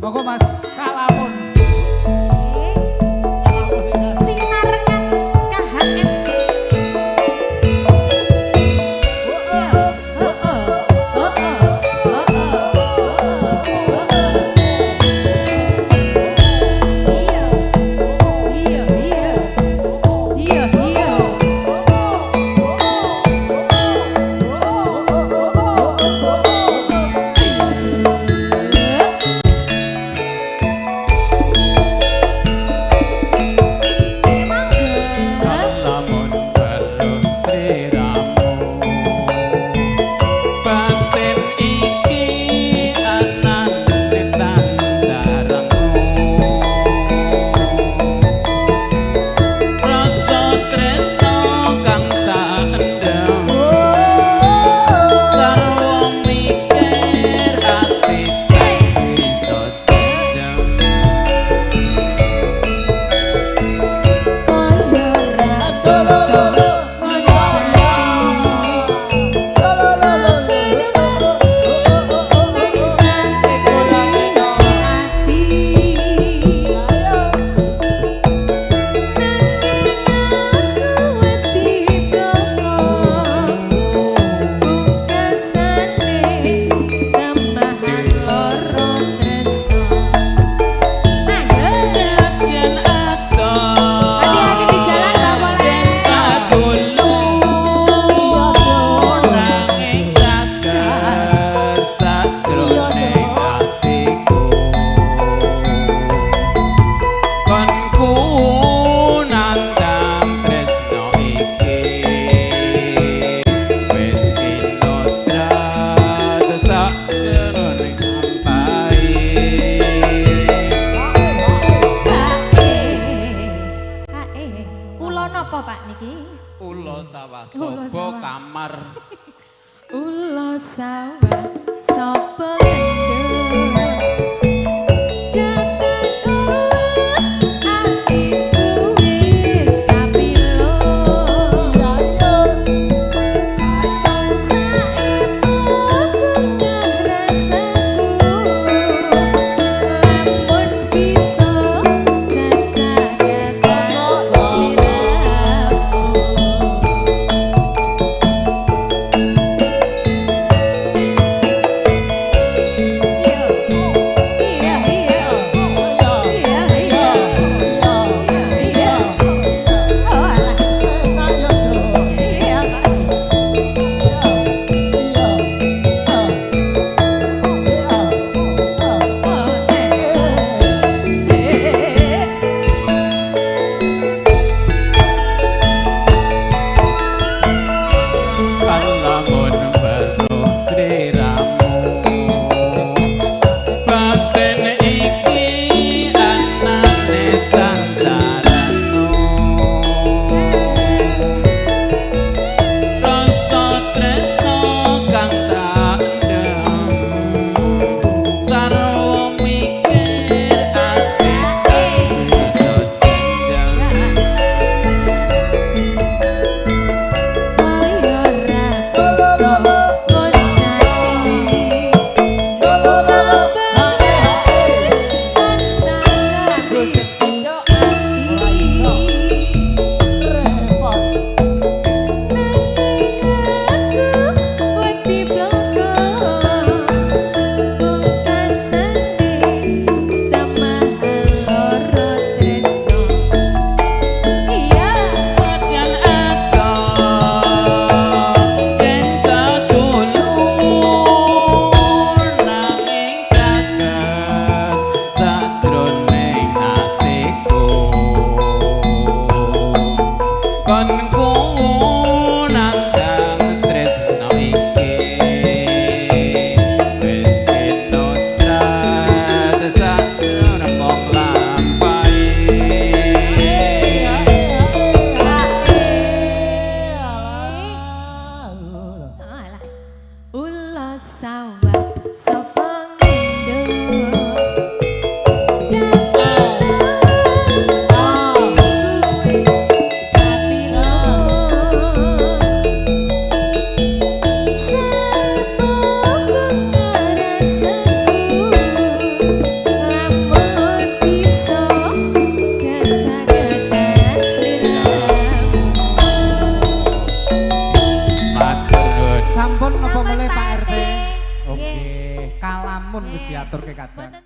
Monggo Mas, kalamun. Sinarkan KHM. lamun weruh sliramu batin iki anane tan sarengmu rasa tresno kang tak endem sarwa mikir ati iso jam yen ato Hati-hati di jalan nggak boleh. kadulu nanging cadas sajroning atiku kon ku nandang tresno iki wis kinodrat sajroning ampae Ulo napa Pak niki? Ulo sawah Ulo sobo sawah. kamar Ulo sawah sapa kendel. Dateng atiku wis kapilo. Saemo bunga rasaku lamun bisa jajak sliramu. apa mulai Pak RT? Nggih. Oke, kalamun wis diaturke kabeh. Mboten